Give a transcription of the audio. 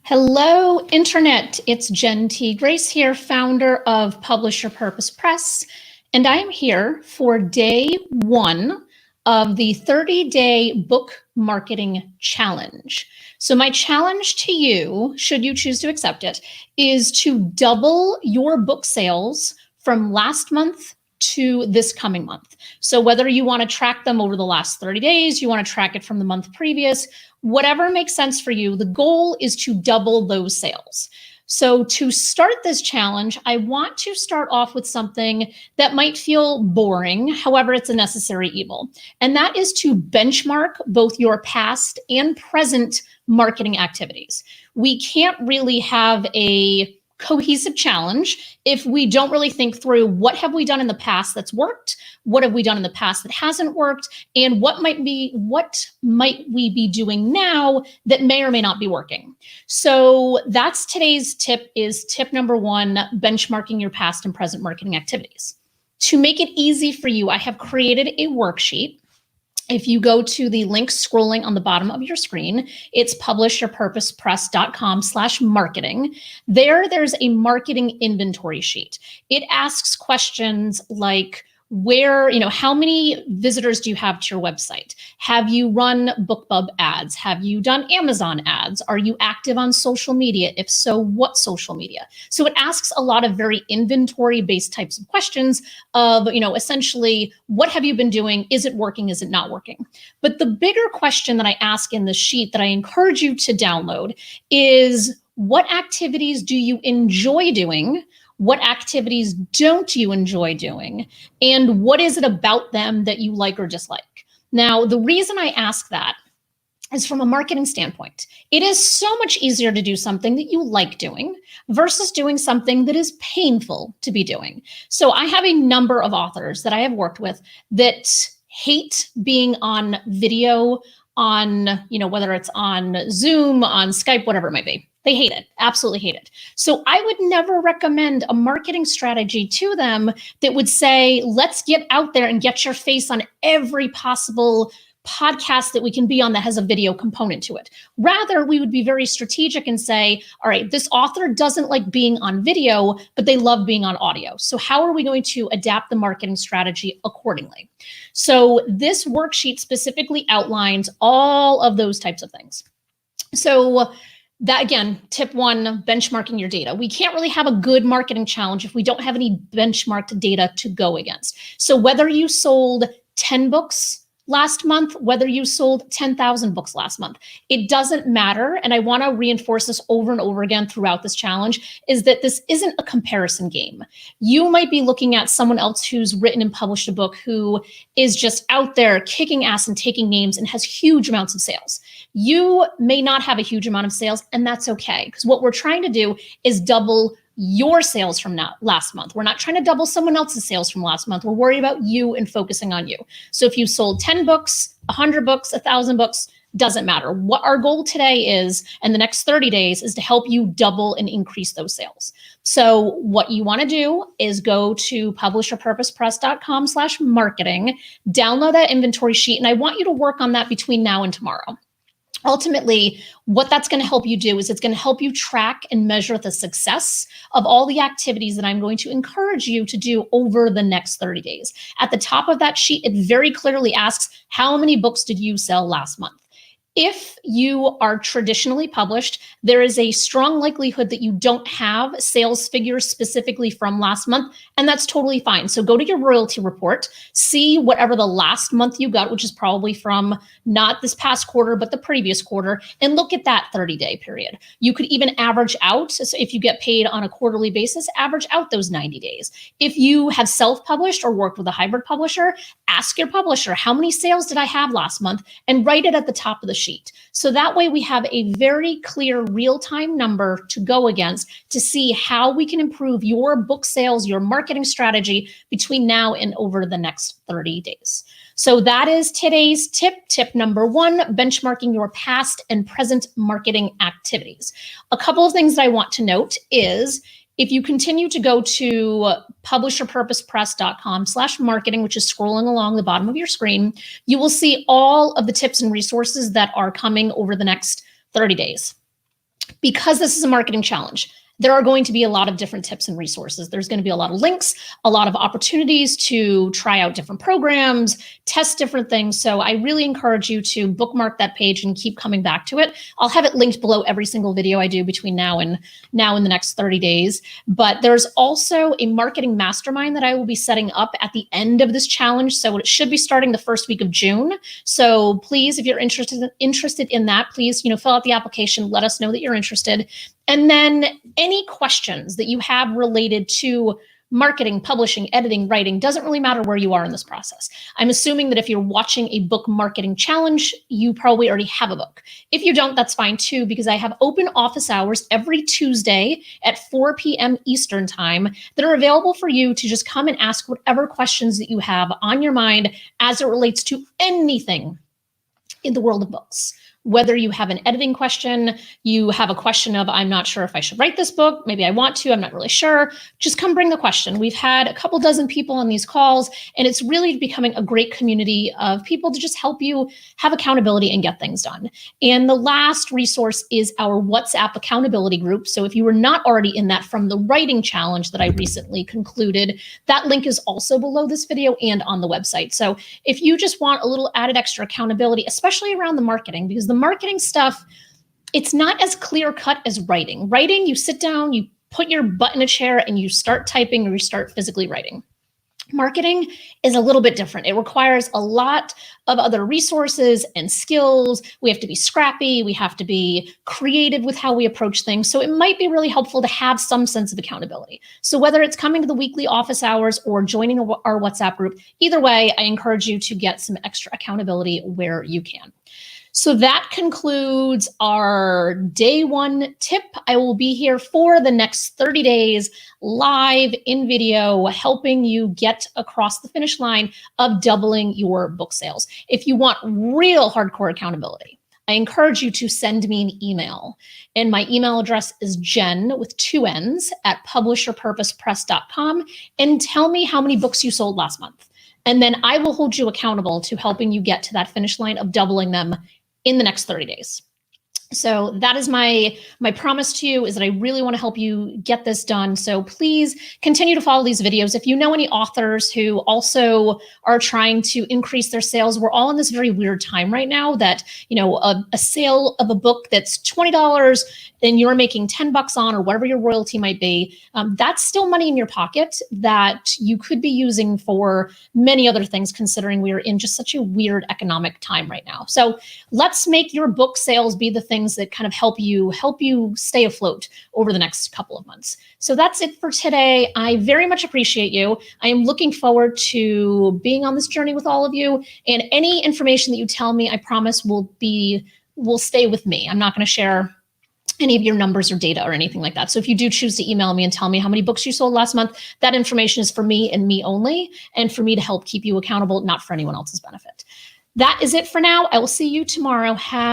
Hello, Internet. It's Jen T. Grace here, founder of Publish Your Purpose Press, and I am here for day one of the 30-day book marketing challenge. So my challenge to you, should you choose to accept it, is to double your book sales from last month to this coming month. So whether you want to track them over the last 30 days, you want to track it from the month previous, whatever makes sense for you, the goal is to double those sales. So to start this challenge, I want to start off with something that might feel boring, however, it's a necessary evil. And that is to benchmark both your past and present marketing activities. We can't really have a cohesive challenge if we don't really think through what have we done in the past that's worked, what have we done in the past that hasn't worked, and what might we be doing now that may or may not be working. So that's today's tip, is tip number one, benchmarking your past and present marketing activities. To make it easy for you, I have created a worksheet. If you go to the link scrolling on the bottom of your screen, it's publishyourpurposepress.com/marketing. There's a marketing inventory sheet. It asks questions like, how many visitors do you have to your website? Have you run BookBub ads? Have you done Amazon ads? Are you active on social media? If so, what social media? So it asks a lot of very inventory-based types of questions of, essentially, what have you been doing? Is it working? Is it not working? But the bigger question that I ask in the sheet that I encourage you to download is, what activities do you enjoy doing? What activities don't you enjoy doing? And what is it about them that you like or dislike? Now, the reason I ask that is from a marketing standpoint. It is so much easier to do something that you like doing versus doing something that is painful to be doing. So I have a number of authors that I have worked with that hate being on video, on, whether it's on Zoom, on Skype, whatever it might be. They hate it, absolutely hate it. So I would never recommend a marketing strategy to them that would say, let's get out there and get your face on every possible podcast that we can be on that has a video component to it. Rather, we would be very strategic and say, all right, this author doesn't like being on video, but they love being on audio. So how are we going to adapt the marketing strategy accordingly? So this worksheet specifically outlines all of those types of things. So that, again, tip one, benchmarking your data. We can't really have a good marketing challenge if we don't have any benchmarked data to go against. So whether you sold 10 books last month, whether you sold 10,000 books last month, it doesn't matter. And I want to reinforce this over and over again throughout this challenge, is that this isn't a comparison game. You might be looking at someone else who's written and published a book who is just out there kicking ass and taking names and has huge amounts of sales. You may not have a huge amount of sales, and that's okay, because what we're trying to do is double your sales from last month. We're not trying to double someone else's sales from last month. We're worried about you and focusing on you. So if you sold 10 books, 100 books, 1,000 books, doesn't matter. What our goal today is, and the next 30 days, is to help you double and increase those sales. So what you want to do is go to publishyourpurposepress.com/marketing, download that inventory sheet, and I want you to work on that between now and tomorrow. Ultimately, what that's going to help you do is it's going to help you track and measure the success of all the activities that I'm going to encourage you to do over the next 30 days. At the top of that sheet, it very clearly asks, how many books did you sell last month? If you are traditionally published, there is a strong likelihood that you don't have sales figures specifically from last month, and that's totally fine. So go to your royalty report, see whatever the last month you got, which is probably from not this past quarter, but the previous quarter, and look at that 30-day period. You could even average out, so if you get paid on a quarterly basis, average out those 90 days. If you have self-published or worked with a hybrid publisher, ask your publisher, how many sales did I have last month? And write it at the top of the sheet. So that way we have a very clear real-time number to go against to see how we can improve your book sales, your marketing strategy between now and over the next 30 days. So that is today's tip. Tip number one, benchmarking your past and present marketing activities. A couple of things that I want to note is, if you continue to go to publishyourpurposepress.com/marketing, which is scrolling along the bottom of your screen, you will see all of the tips and resources that are coming over the next 30 days. Because this is a marketing challenge, there are going to be a lot of different tips and resources. There's going to be a lot of links, a lot of opportunities to try out different programs, test different things. So I really encourage you to bookmark that page and keep coming back to it. I'll have it linked below every single video I do between now and the next 30 days. But there's also a marketing mastermind that I will be setting up at the end of this challenge. So it should be starting the first week of June. So please, if you're interested in that, please, fill out the application, let us know that you're interested. And then any questions that you have related to marketing, publishing, editing, writing, doesn't really matter where you are in this process. I'm assuming that if you're watching a book marketing challenge, you probably already have a book. If you don't, that's fine too, because I have open office hours every Tuesday at 4 p.m. Eastern time that are available for you to just come and ask whatever questions that you have on your mind as it relates to anything in the world of books. Whether you have an editing question, you have a question of, I'm not sure if I should write this book, maybe I want to, I'm not really sure, just come bring the question. We've had a couple dozen people on these calls, and it's really becoming a great community of people to just help you have accountability and get things done. And the last resource is our WhatsApp accountability group. So if you were not already in that from the writing challenge that I recently concluded, that link is also below this video and on the website. So if you just want a little added extra accountability, especially around the marketing, because the marketing stuff, it's not as clear cut as writing. Writing, you sit down, you put your butt in a chair and you start typing or you start physically writing. Marketing is a little bit different. It requires a lot of other resources and skills. We have to be scrappy. We have to be creative with how we approach things. So it might be really helpful to have some sense of accountability. So whether it's coming to the weekly office hours or joining our WhatsApp group, either way, I encourage you to get some extra accountability where you can. So that concludes our day one tip. I will be here for the next 30 days live in video, helping you get across the finish line of doubling your book sales. If you want real hardcore accountability, I encourage you to send me an email. And my email address is Jen with 2 N's at publisherpurposepress.com, and tell me how many books you sold last month. And then I will hold you accountable to helping you get to that finish line of doubling them in the next 30 days. So that is my promise to you, is that I really want to help you get this done. So please continue to follow these videos. If you know any authors who also are trying to increase their sales, we're all in this very weird time right now that, a sale of a book that's $20 and you're making $10 on, or whatever your royalty might be, that's still money in your pocket that you could be using for many other things, considering we are in just such a weird economic time right now. So let's make your book sales be the things that kind of help you stay afloat over the next couple of months. So that's it for today. I very much appreciate you. I am looking forward to being on this journey with all of you, and any information that you tell me, I promise will stay with me. I'm not going to share any of your numbers or data or anything like that. So if you do choose to email me and tell me how many books you sold last month, that information is for me and me only, and for me to help keep you accountable, not for anyone else's benefit. That is it for now. I will see you tomorrow.